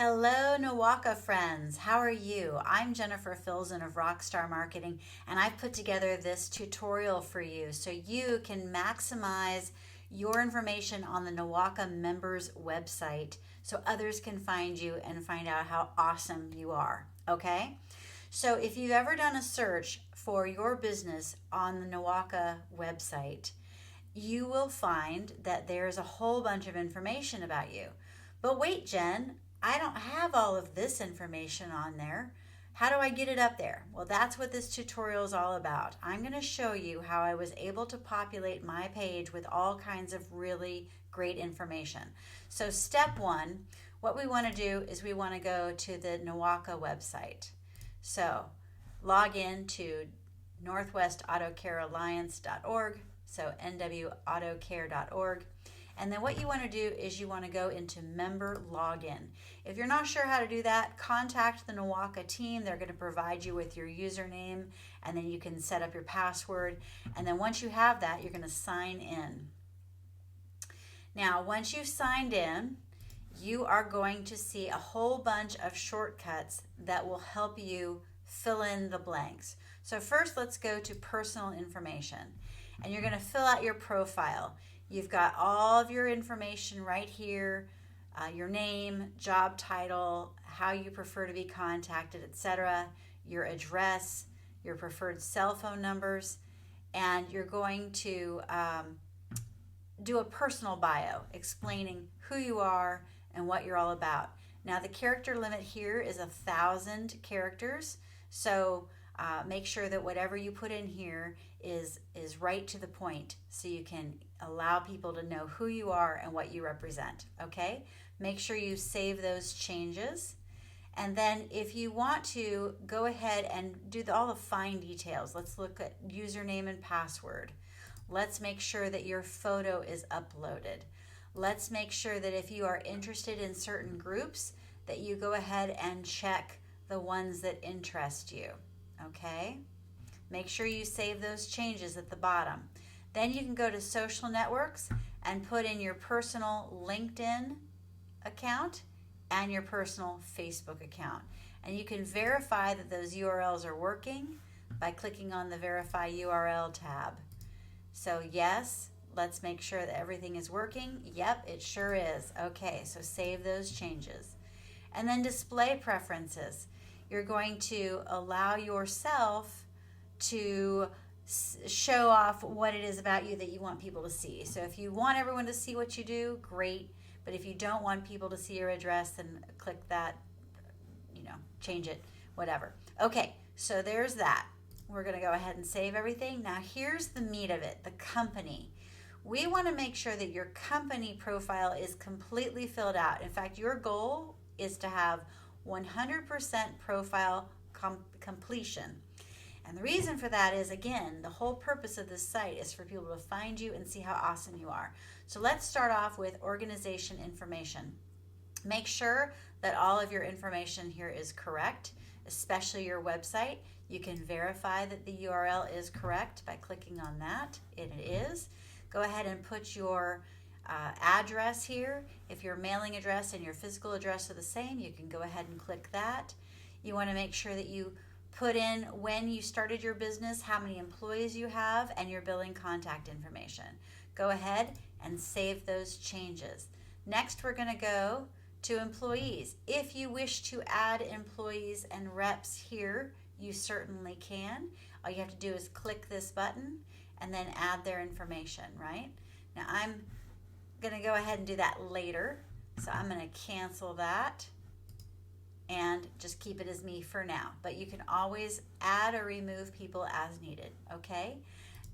Hello, NWACA friends. How are you? I'm Jennifer Filzen of Rockstar Marketing, and I've put together this tutorial for you so you can maximize your information on the NWACA members website so others can find you and find out how awesome you are. Okay? So if you've ever done a search for your business on the NWACA website, you will find that there's a whole bunch of information about you. But wait, Jen, I don't have all of this information on there. How do I get it up there? Well, that's what this tutorial is all about. I'm going to show you how I was able to populate my page with all kinds of really great information. So step one, what we want to do is we want to go to the NWACA website. So log in to northwestautocarealliance.org, so nwautocare.org. And then what you want to do is you want to go into member login. If you're not sure how to do that, contact the NWACA team. They're going to provide you with your username, and then you can set up your password. And then once you have that, you're going to sign in. Now, once you've signed in, you are going to see a whole bunch of shortcuts that will help you fill in the blanks. So first, let's go to personal information. And you're going to fill out your profile. You've got all of your information right here, your name, job title, how you prefer to be contacted, etc., your address, your preferred cell phone numbers, and you're going to do a personal bio explaining who you are and what you're all about. Now, the character limit here is 1,000 characters, so make sure that whatever you put in here is right to the point so you can allow people to know who you are and what you represent, okay? Make sure you save those changes. And then if you want to, go ahead and do all the fine details. Let's look at username and password. Let's make sure that your photo is uploaded. Let's make sure that if you are interested in certain groups, that you go ahead and check the ones that interest you, okay? Make sure you save those changes at the bottom. Then you can go to social networks and put in your personal LinkedIn account and your personal Facebook account. And you can verify that those URLs are working by clicking on the Verify URL tab. So yes, let's make sure that everything is working. Yep, it sure is. Okay, so save those changes. And then display preferences. You're going to allow yourself to show off what it is about you that you want people to see. So if you want everyone to see what you do, great. But if you don't want people to see your address, then click that, change it, whatever. Okay, so there's that. We're going to go ahead and save everything. Now here's the meat of it, the company. We want to make sure that your company profile is completely filled out. In fact, your goal is to have 100% profile completion. And the reason for that is, again, the whole purpose of this site is for people to find you and see how awesome you are. So let's start off with organization information. Make sure that all of your information here is correct, especially your website. You can verify that the URL is correct by clicking on that. It is. Go ahead and put your address here. If your mailing address and your physical address are the same, you can go ahead and click that. You want to make sure that you put in when you started your business, how many employees you have, and your billing contact information. Go ahead and save those changes. Next, we're going to go to employees. If you wish to add employees and reps here, you certainly can. All you have to do is click this button and then add their information, right? Now, I'm going to go ahead and do that later, so I'm going to cancel that and just keep it as me for now. But you can always add or remove people as needed, okay?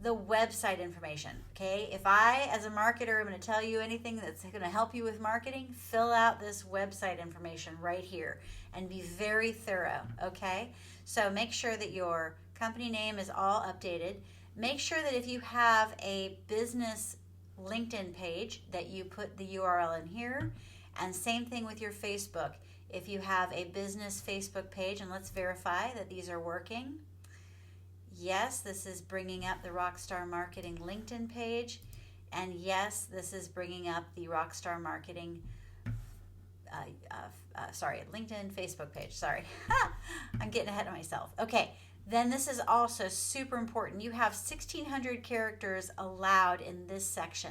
The website information, okay? If I, as a marketer, am going to tell you anything that's going to help you with marketing, fill out this website information right here and be very thorough, okay? So make sure that your company name is all updated. Make sure that if you have a business LinkedIn page that you put the URL in here, and same thing with your Facebook. If you have a business Facebook page, and let's verify that these are working. Yes, this is bringing up the Rockstar Marketing LinkedIn page, and yes, this is bringing up the Rockstar Marketing LinkedIn, Facebook page. Sorry. I'm getting ahead of myself. Okay. Then this is also super important. You have 1,600 characters allowed in this section.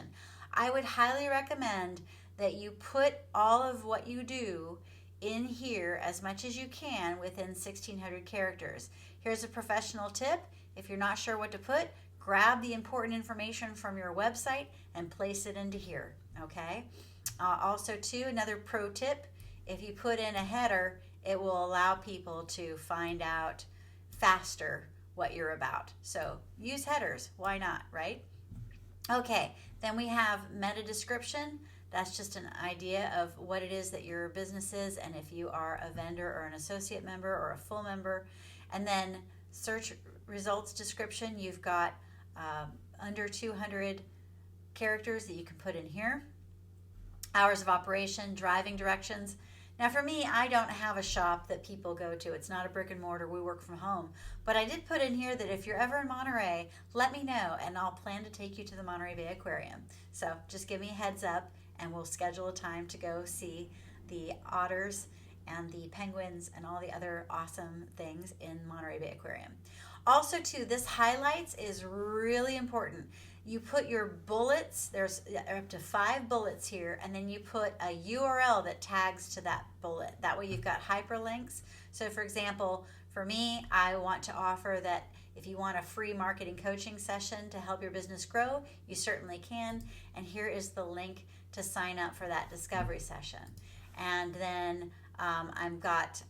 I would highly recommend that you put all of what you do in here as much as you can within 1,600 characters. Here's a professional tip. If you're not sure what to put, grab the important information from your website and place it into here, okay? Also, too, another pro tip, if you put in a header, it will allow people to find out faster what you're about. So use headers. Why not, right? Okay, then we have meta description. That's just an idea of what it is that your business is and if you are a vendor or an associate member or a full member. And then search results description, you've got under 200 characters that you can put in here. Hours of operation, driving directions. Now for me, I don't have a shop that people go to. It's not a brick and mortar. We work from home. But I did put in here that if you're ever in Monterey, let me know and I'll plan to take you to the Monterey Bay Aquarium. So just give me a heads up and we'll schedule a time to go see the otters and the penguins and all the other awesome things in Monterey Bay Aquarium. Also too, this highlights is really important. You put your bullets, there's up to 5 bullets here, and then you put a URL that tags to that bullet. That way you've got hyperlinks. So for example, for me, I want to offer that if you want a free marketing coaching session to help your business grow, you certainly can. And here is the link to sign up for that discovery session. And then I've got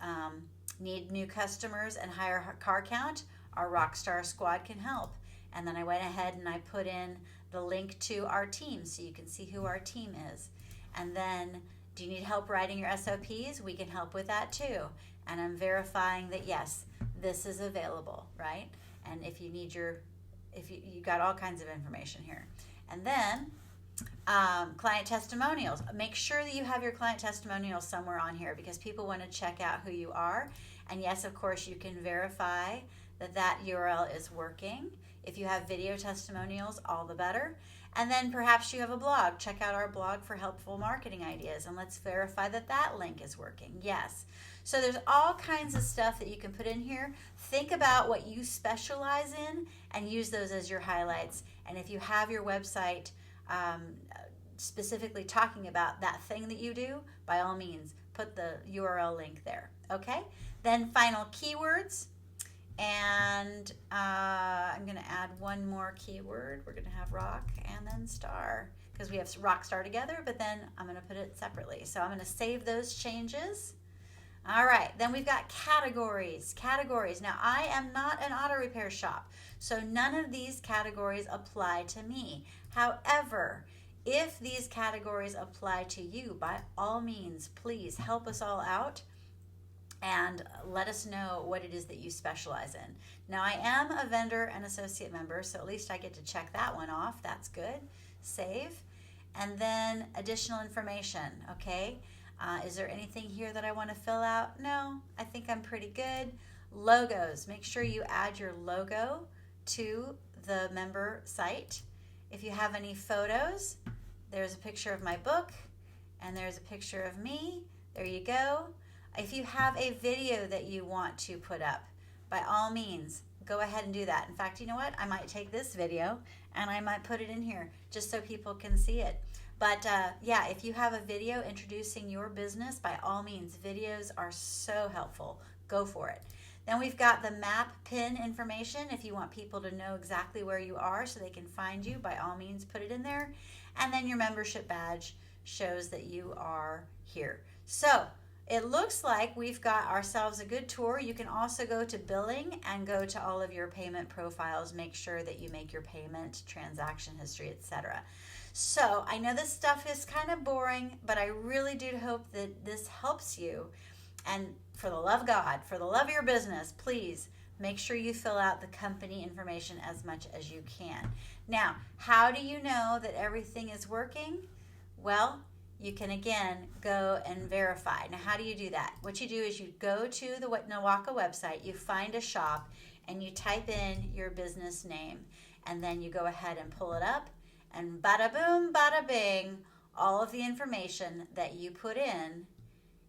need new customers and higher car count. Our Rockstar Squad can help. And then I went ahead and I put in the link to our team so you can see who our team is. And then, do you need help writing your SOPs? We can help with that too. And I'm verifying that yes, this is available, right? And if you need you got all kinds of information here. And then client testimonials. Make sure that you have your client testimonials somewhere on here because people want to check out who you are. And yes, of course, you can verify that URL is working. If you have video testimonials, all the better. And then perhaps you have a blog. Check out our blog for helpful marketing ideas and let's verify that link is working. Yes. So there's all kinds of stuff that you can put in here. Think about what you specialize in and use those as your highlights. And if you have your website specifically talking about that thing that you do, by all means, put the URL link there. Okay? Then final keywords. And I'm going to add one more keyword. We're going to have rock and then star because we have rock star together, but then I'm going to put it separately. So I'm going to save those changes. All right, then we've got categories. Categories. Now, I am not an auto repair shop, so none of these categories apply to me. However, if these categories apply to you, by all means, please help us all out. And let us know what it is that you specialize in. Now, I am a vendor and associate member, so at least I get to check that one off. That's good. Save. And then additional information, okay? Is there anything here that I want to fill out? No, I think I'm pretty good. Logos. Make sure you add your logo to the member site. If you have any photos, there's a picture of my book, and there's a picture of me. There you go. If you have a video that you want to put up, by all means, go ahead and do that. In fact, you know what? I might take this video and I might put it in here just so people can see it. But yeah, if you have a video introducing your business, by all means, videos are so helpful. Go for it. Then we've got the map pin information. If you want people to know exactly where you are so they can find you, by all means, put it in there. And then your membership badge shows that you are here. So it looks like we've got ourselves a good tour. You can also go to billing and go to all of your payment profiles. Make sure that you make your payment, transaction history, etc. So I know this stuff is kind of boring, but I really do hope that this helps you. And for the love of God, for the love of your business, please make sure you fill out the company information as much as you can. Now, how do you know that everything is working? Well, you can again go and verify. Now, how do you do that? What you do is you go to the NWACA website, you find a shop, and you type in your business name. And then you go ahead and pull it up, and bada boom, bada bing, all of the information that you put in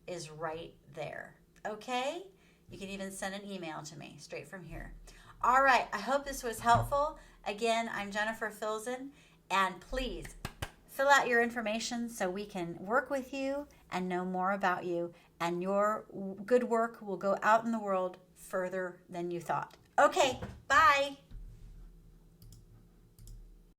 is right there. Okay? You can even send an email to me straight from here. All right. I hope this was helpful. Again, I'm Jennifer Filzen, and please fill out your information so we can work with you and know more about you, and your good work will go out in the world further than you thought. Okay, bye.